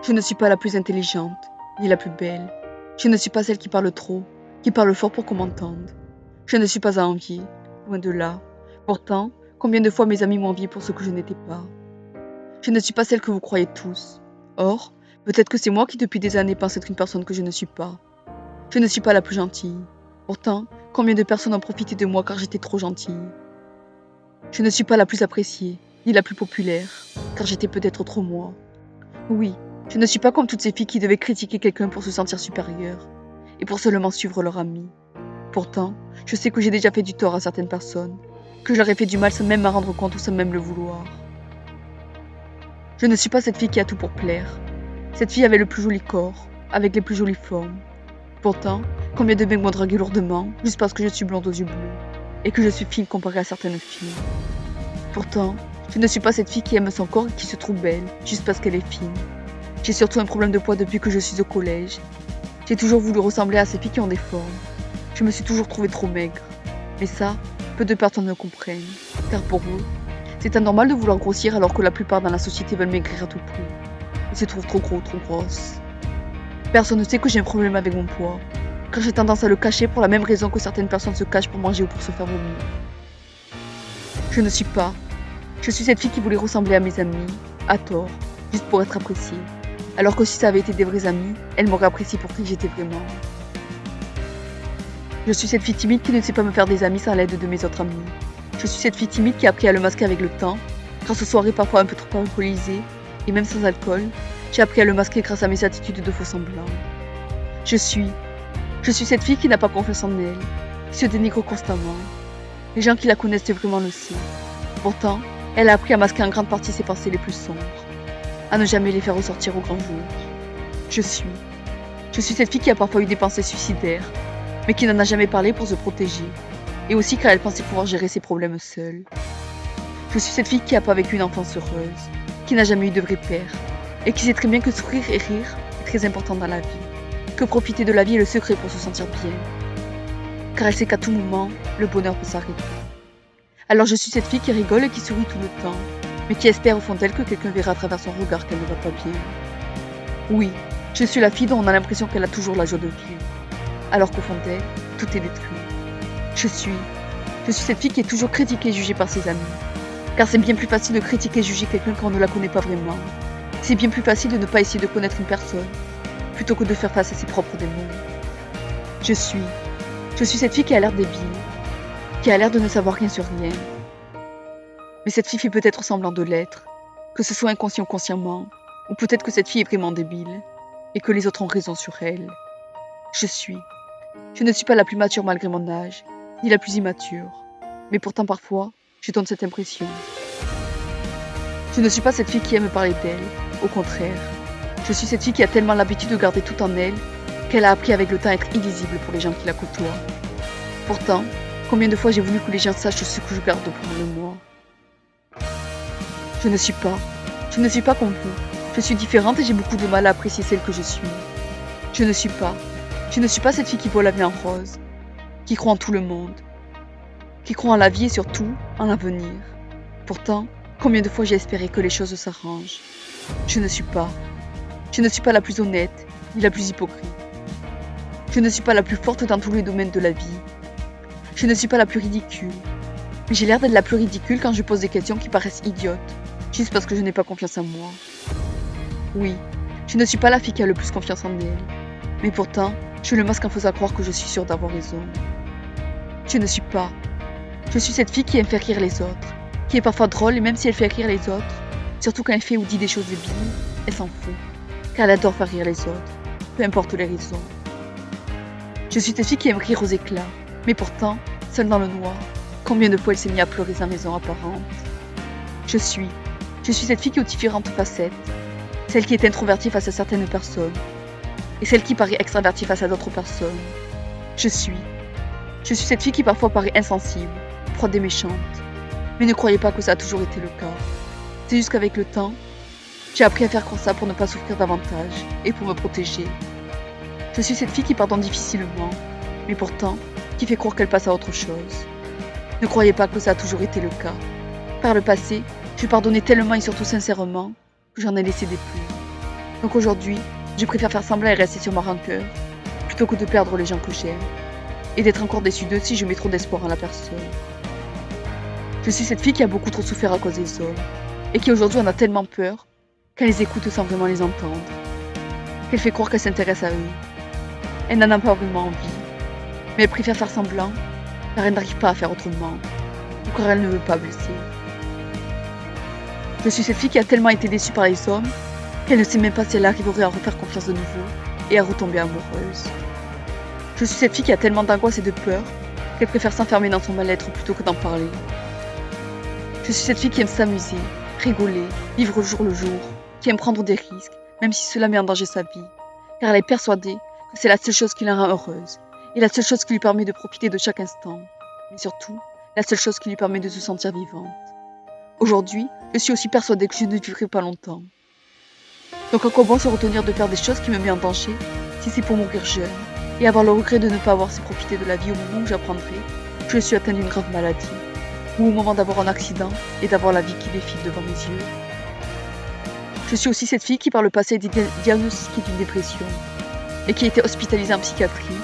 Je ne suis pas la plus intelligente, ni la plus belle. Je ne suis pas celle qui parle trop, qui parle fort pour qu'on m'entende. Je ne suis pas à envier, loin de là. Pourtant, combien de fois mes amis m'ont envié pour ce que je n'étais pas. Je ne suis pas celle que vous croyez tous. Or, peut-être que c'est moi qui depuis des années pense être une personne que je ne suis pas. Je ne suis pas la plus gentille. Pourtant, combien de personnes ont profité de moi car j'étais trop gentille. Je ne suis pas la plus appréciée, ni la plus populaire, car j'étais peut-être trop moi. Oui, je ne suis pas comme toutes ces filles qui devaient critiquer quelqu'un pour se sentir supérieure, et pour seulement suivre leur ami. Pourtant, je sais que j'ai déjà fait du tort à certaines personnes, que je leur ai fait du mal sans même m'en rendre compte ou sans même le vouloir. Je ne suis pas cette fille qui a tout pour plaire. Cette fille avait le plus joli corps, avec les plus jolies formes. Pourtant, combien de mecs m'ont dragué lourdement, juste parce que je suis blonde aux yeux bleus, et que je suis fine comparée à certaines filles. Pourtant, je ne suis pas cette fille qui aime son corps et qui se trouve belle, juste parce qu'elle est fine. J'ai surtout un problème de poids depuis que je suis au collège. J'ai toujours voulu ressembler à ces filles qui ont des formes. Je me suis toujours trouvée trop maigre. Mais ça, peu de personnes le comprennent. Car pour eux, c'est anormal de vouloir grossir alors que la plupart dans la société veulent maigrir à tout prix. Ils se trouvent trop gros, trop grosses. Personne ne sait que j'ai un problème avec mon poids. Car j'ai tendance à le cacher pour la même raison que certaines personnes se cachent pour manger ou pour se faire vomir. Je ne suis pas. Je suis cette fille qui voulait ressembler à mes amis, à tort, juste pour être appréciée. Alors que si ça avait été des vrais amis, elles m'auraient appréciée pour qui j'étais vraiment. Je suis cette fille timide qui ne sait pas me faire des amis sans l'aide de mes autres amis. Je suis cette fille timide qui a appris à le masquer avec le temps, grâce aux soirées parfois un peu trop alcoolisées, et même sans alcool, j'ai appris à le masquer grâce à mes attitudes de faux semblants. Je suis cette fille qui n'a pas confiance en elle, qui se dénigre constamment. Les gens qui la connaissent vraiment le savent. Pourtant, elle a appris à masquer en grande partie ses pensées les plus sombres, à ne jamais les faire ressortir au grand jour. Je suis cette fille qui a parfois eu des pensées suicidaires, mais qui n'en a jamais parlé pour se protéger, et aussi car elle pensait pouvoir gérer ses problèmes seule. Je suis cette fille qui n'a pas vécu une enfance heureuse, qui n'a jamais eu de vrai père, et qui sait très bien que sourire et rire est très important dans la vie, que profiter de la vie est le secret pour se sentir bien, car elle sait qu'à tout moment, le bonheur peut s'arrêter. Alors je suis cette fille qui rigole et qui sourit tout le temps, mais qui espère au fond d'elle que quelqu'un verra à travers son regard qu'elle ne va pas bien. Oui, je suis la fille dont on a l'impression qu'elle a toujours la joie de vivre, alors qu'au fond d'elle, tout est détruit. Je suis cette fille qui est toujours critiquée et jugée par ses amis, car c'est bien plus facile de critiquer et juger quelqu'un quand on ne la connaît pas vraiment. C'est bien plus facile de ne pas essayer de connaître une personne, plutôt que de faire face à ses propres démons. Je suis cette fille qui a l'air débile, qui a l'air de ne savoir rien sur rien. Mais cette fille fait peut-être semblant de l'être, que ce soit inconscient ou consciemment, ou peut-être que cette fille est vraiment débile, et que les autres ont raison sur elle. Je ne suis pas la plus mature malgré mon âge, ni la plus immature, mais pourtant parfois, je donne cette impression. Je ne suis pas cette fille qui aime parler d'elle, au contraire. Je suis cette fille qui a tellement l'habitude de garder tout en elle, qu'elle a appris avec le temps à être illisible pour les gens qui la côtoient. Pourtant, combien de fois j'ai voulu que les gens sachent ce que je garde pour le moi. Je ne suis pas comme vous. Je suis différente et j'ai beaucoup de mal à apprécier celle que je suis. Je ne suis pas cette fille qui voit la vie en rose, qui croit en tout le monde, qui croit en la vie et surtout en l'avenir. Pourtant, combien de fois j'ai espéré que les choses s'arrangent. Je ne suis pas la plus honnête, ni la plus hypocrite. Je ne suis pas la plus forte dans tous les domaines de la vie. Je ne suis pas la plus ridicule. Mais j'ai l'air d'être la plus ridicule quand je pose des questions qui paraissent idiotes, juste parce que je n'ai pas confiance en moi. Oui, je ne suis pas la fille qui a le plus confiance en elle. Mais pourtant, je le masque en faisant croire que je suis sûre d'avoir raison. Je suis cette fille qui aime faire rire les autres, qui est parfois drôle et même si elle fait rire les autres, surtout quand elle fait ou dit des choses débiles, elle s'en fout, car elle adore faire rire les autres, peu importe les raisons. Je suis cette fille qui aime rire aux éclats, mais pourtant, seule dans le noir, combien de fois elle s'est mise à pleurer sans raison apparente. Je suis cette fille qui a différentes facettes, celle qui est introvertie face à certaines personnes, et celle qui paraît extravertie face à d'autres personnes. Je suis cette fille qui parfois paraît insensible, froide et méchante, mais ne croyez pas que ça a toujours été le cas. C'est juste qu'avec le temps, j'ai appris à faire comme ça pour ne pas souffrir davantage et pour me protéger. Je suis cette fille qui pardonne difficilement, mais pourtant, qui fait croire qu'elle passe à autre chose. Ne croyez pas que ça a toujours été le cas. Par le passé, j'ai pardonné tellement et surtout sincèrement que j'en ai laissé des plumes. Donc aujourd'hui, je préfère faire semblant et rester sur ma rancœur, plutôt que de perdre les gens que j'aime, et d'être encore déçue d'eux si je mets trop d'espoir en la personne. Je suis cette fille qui a beaucoup trop souffert à cause des hommes, et qui aujourd'hui en a tellement peur qu'elle les écoute sans vraiment les entendre, qu'elle fait croire qu'elle s'intéresse à eux. Elle n'en a pas vraiment envie, mais elle préfère faire semblant, car elle n'arrive pas à faire autrement, ou car elle ne veut pas blesser. Je suis cette fille qui a tellement été déçue par les hommes qu'elle ne sait même pas si elle arriverait à refaire confiance de nouveau et à retomber amoureuse. Je suis cette fille qui a tellement d'angoisse et de peur qu'elle préfère s'enfermer dans son mal-être plutôt que d'en parler. Je suis cette fille qui aime s'amuser, rigoler, vivre jour le jour, qui aime prendre des risques, même si cela met en danger sa vie, car elle est persuadée que c'est la seule chose qui la rend heureuse, et la seule chose qui lui permet de profiter de chaque instant, mais surtout, la seule chose qui lui permet de se sentir vivante. Aujourd'hui, je suis aussi persuadée que je ne vivrai pas longtemps. Donc à quoi bon se retenir de faire des choses qui me mettent en danger, si c'est pour mourir jeune, et avoir le regret de ne pas avoir su profiter de la vie au moment où j'apprendrai que je suis atteinte d'une grave maladie, ou au moment d'avoir un accident et d'avoir la vie qui défile devant mes yeux. Je suis aussi cette fille qui par le passé a été diagnostiquée d'une dépression, et qui a été hospitalisée en psychiatrie,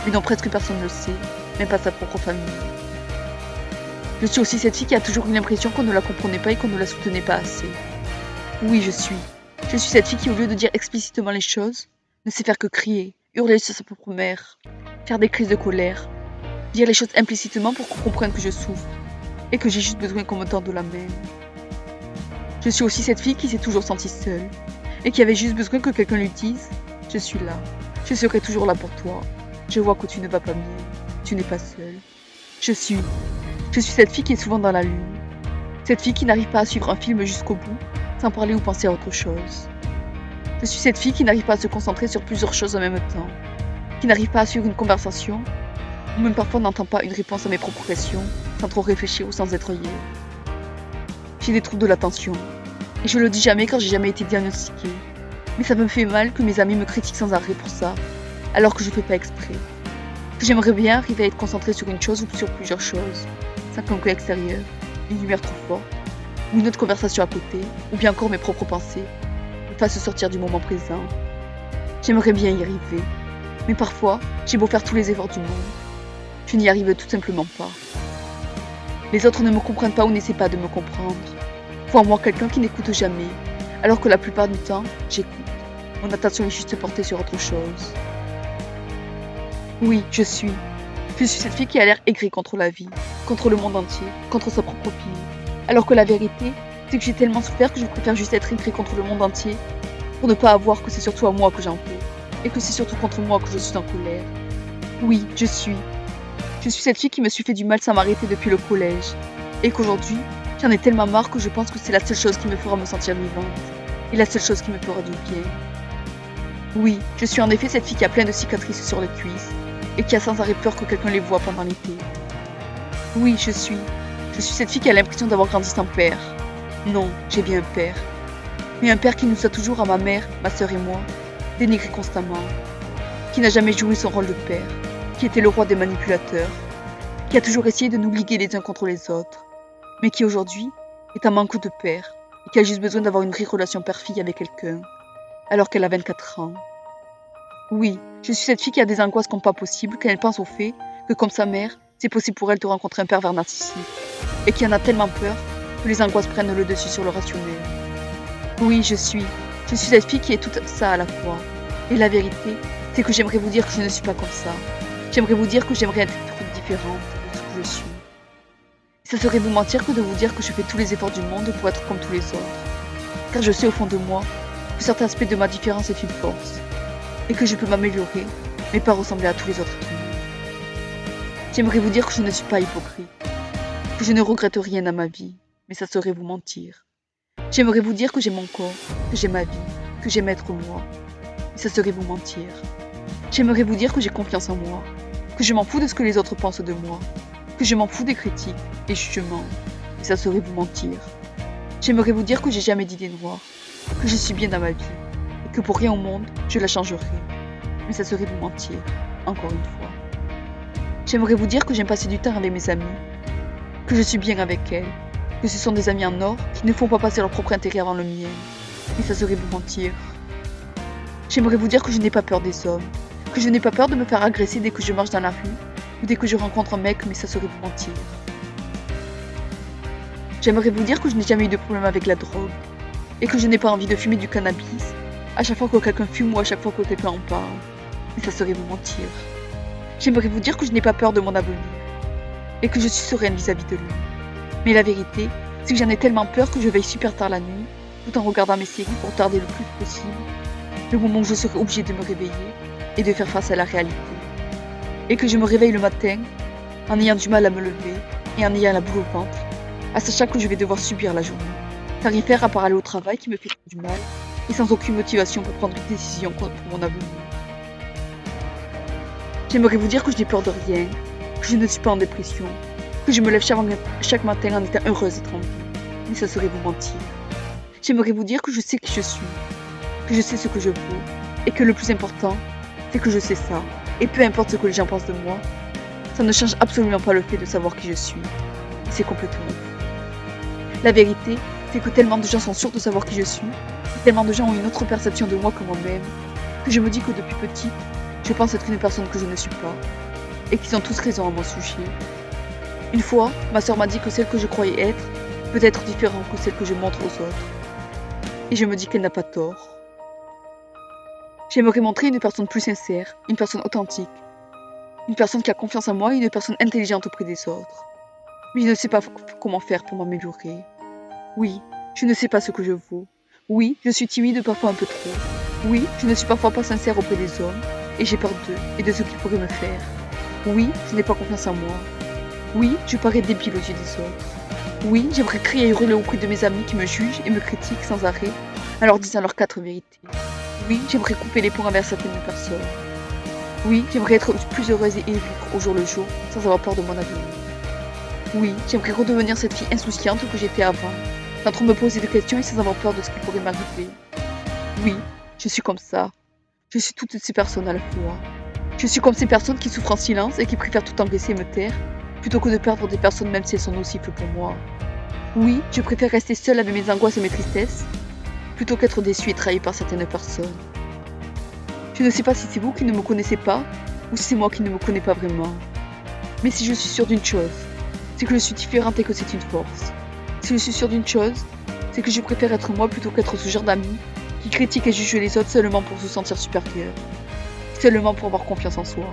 mais dont presque personne ne le sait, même pas sa propre famille. Je suis aussi cette fille qui a toujours eu l'impression qu'on ne la comprenait pas et qu'on ne la soutenait pas assez. Oui, je suis cette fille qui, au lieu de dire explicitement les choses, ne sait faire que crier, hurler sur sa propre mère, faire des crises de colère, dire les choses implicitement pour qu'on comprenne que je souffre, et que j'ai juste besoin qu'on me tende la main. Je suis aussi cette fille qui s'est toujours sentie seule, et qui avait juste besoin que quelqu'un lui dise « Je suis là, je serai toujours là pour toi, je vois que tu ne vas pas mieux, tu n'es pas seule. » Je suis cette fille qui est souvent dans la lune, cette fille qui n'arrive pas à suivre un film jusqu'au bout, sans parler ou penser à autre chose. Je suis cette fille qui n'arrive pas à se concentrer sur plusieurs choses en même temps, qui n'arrive pas à suivre une conversation, ou même parfois n'entend pas une réponse à mes propres questions, sans trop réfléchir ou sans être liée. J'ai des troubles de l'attention, et je le dis jamais car j'ai jamais été diagnostiquée, mais ça me fait mal que mes amis me critiquent sans arrêt pour ça, alors que je fais pas exprès. Que j'aimerais bien arriver à être concentrée sur une chose ou sur plusieurs choses, sans qu'un bruit extérieur, une lumière trop forte, ou une autre conversation à côté, ou bien encore mes propres pensées, me fassent sortir du moment présent. J'aimerais bien y arriver, mais parfois, j'ai beau faire tous les efforts du monde, je n'y arrive tout simplement pas. Les autres ne me comprennent pas ou n'essaient pas de me comprendre. Pour moi, quelqu'un qui n'écoute jamais, alors que la plupart du temps, j'écoute. Mon attention est juste portée sur autre chose. Oui, je suis cette fille qui a l'air aigrie contre la vie, contre le monde entier, contre sa propre fille. Alors que la vérité, c'est que j'ai tellement souffert que je préfère juste être aigrie contre le monde entier, pour ne pas avoir que c'est surtout à moi que j'en veux, et que c'est surtout contre moi que je suis en colère. Oui, je suis cette fille qui me suis fait du mal sans m'arrêter depuis le collège, et qu'aujourd'hui, j'en ai tellement marre que je pense que c'est la seule chose qui me fera me sentir vivante, et la seule chose qui me fera du bien. Oui, je suis en effet cette fille qui a plein de cicatrices sur les cuisses, et qui a sans arrêt peur que quelqu'un les voie pendant l'été. Oui, je suis cette fille qui a l'impression d'avoir grandi sans père. Non, j'ai bien un père. Mais un père qui nous a toujours, à ma mère, ma sœur et moi, dénigré constamment. Qui n'a jamais joué son rôle de père, qui était le roi des manipulateurs, qui a toujours essayé de nous liguer les uns contre les autres, mais qui aujourd'hui est en manque de père, et qui a juste besoin d'avoir une vraie relation père-fille avec quelqu'un, alors qu'elle a 24 ans. Oui, je suis cette fille qui a des angoisses comme pas possible, quand elle pense au fait que, comme sa mère, c'est possible pour elle de rencontrer un pervers narcissique, et qui en a tellement peur que les angoisses prennent le dessus sur le rationnel. Oui, je suis cette fille qui est tout ça à la fois. Et la vérité, c'est que j'aimerais vous dire que je ne suis pas comme ça. J'aimerais vous dire que j'aimerais être différente de ce que je suis. Et ça serait vous mentir que de vous dire que je fais tous les efforts du monde pour être comme tous les autres. Car je sais au fond de moi que certains aspects de ma différence est une force, et que je peux m'améliorer, mais pas ressembler à tous les autres êtres humains. J'aimerais vous dire que je ne suis pas hypocrite, que je ne regrette rien à ma vie, mais ça serait vous mentir. J'aimerais vous dire que j'ai mon corps, que j'ai ma vie, que j'aime être moi, mais ça serait vous mentir. J'aimerais vous dire que j'ai confiance en moi, que je m'en fous de ce que les autres pensent de moi, que je m'en fous des critiques, des jugements, mais ça serait vous mentir. J'aimerais vous dire que j'ai jamais d'idée noire, que je suis bien dans ma vie, et que pour rien au monde, je la changerai. Mais ça serait vous mentir, encore une fois. J'aimerais vous dire que j'aime passer du temps avec mes amis, que je suis bien avec elles, que ce sont des amis en or qui ne font pas passer leur propre intérêt avant le mien. Mais ça serait vous mentir. J'aimerais vous dire que je n'ai pas peur des hommes, que je n'ai pas peur de me faire agresser dès que je marche dans la rue ou dès que je rencontre un mec, mais ça serait vous mentir. J'aimerais vous dire que je n'ai jamais eu de problème avec la drogue et que je n'ai pas envie de fumer du cannabis à chaque fois que quelqu'un fume ou à chaque fois que quelqu'un en parle, mais ça serait vous mentir. J'aimerais vous dire que je n'ai pas peur de mon avenir et que je suis sereine vis-à-vis de lui. Mais la vérité, c'est que j'en ai tellement peur que je veille super tard la nuit, tout en regardant mes séries pour tarder le plus possible le moment où je serai obligée de me réveiller et de faire face à la réalité. Et que je me réveille le matin en ayant du mal à me lever et en ayant la boule au ventre, à sachant que je vais devoir subir la journée, sans rien faire à part aller au travail qui me fait du mal et sans aucune motivation pour prendre une décision pour mon avenir. J'aimerais vous dire que je n'ai peur de rien, que je ne suis pas en dépression, que je me lève chaque matin en étant heureuse d'être en vie, mais ça serait vous mentir. J'aimerais vous dire que je sais qui je suis, que je sais ce que je veux, et que le plus important, c'est que je sais ça, et peu importe ce que les gens pensent de moi, ça ne change absolument pas le fait de savoir qui je suis. Et c'est complètement faux. La vérité, c'est que tellement de gens sont sûrs de savoir qui je suis, et tellement de gens ont une autre perception de moi que moi-même, que je me dis que depuis petite, je pense être une personne que je ne suis pas, et qu'ils ont tous raison à mon sujet. Une fois, ma sœur m'a dit que celle que je croyais être peut être différente que celle que je montre aux autres. Et je me dis qu'elle n'a pas tort. J'aimerais montrer une personne plus sincère, une personne authentique, une personne qui a confiance en moi et une personne intelligente auprès des autres. Mais je ne sais pas comment faire pour m'améliorer. Oui, je ne sais pas ce que je vaux. Oui, je suis timide parfois un peu trop. Oui, je ne suis parfois pas sincère auprès des hommes et j'ai peur d'eux et de ce qu'ils pourraient me faire. Oui, je n'ai pas confiance en moi. Oui, je parais débile aux yeux des autres. Oui, j'aimerais crier et hurler auprès de mes amis qui me jugent et me critiquent sans arrêt en leur disant leurs 4 vérités. Oui, j'aimerais couper les ponts envers certaines personnes. Oui, j'aimerais être plus heureuse et vivre au jour le jour sans avoir peur de mon avenir. Oui, j'aimerais redevenir cette fille insouciante que j'étais avant, sans trop me poser de questions et sans avoir peur de ce qui pourrait m'arriver. Oui, je suis comme ça. Je suis toutes ces personnes à la fois. Je suis comme ces personnes qui souffrent en silence et qui préfèrent tout encaisser et me taire, plutôt que de perdre des personnes même si elles sont nocives pour moi. Oui, je préfère rester seule avec mes angoisses et mes tristesses, plutôt qu'être déçue et trahie par certaines personnes. Je ne sais pas si c'est vous qui ne me connaissez pas, ou si c'est moi qui ne me connais pas vraiment. Mais si je suis sûre d'une chose, c'est que je suis différente et que c'est une force. Si je suis sûre d'une chose, c'est que je préfère être moi plutôt qu'être ce genre d'ami qui critique et juge les autres seulement pour se sentir supérieur, seulement pour avoir confiance en soi.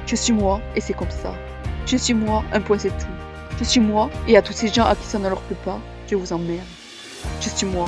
Je suis moi et c'est comme ça. Je suis moi, un point c'est tout. Je suis moi et à tous ces gens à qui ça ne leur plaît pas, je vous emmerde. Je suis moi.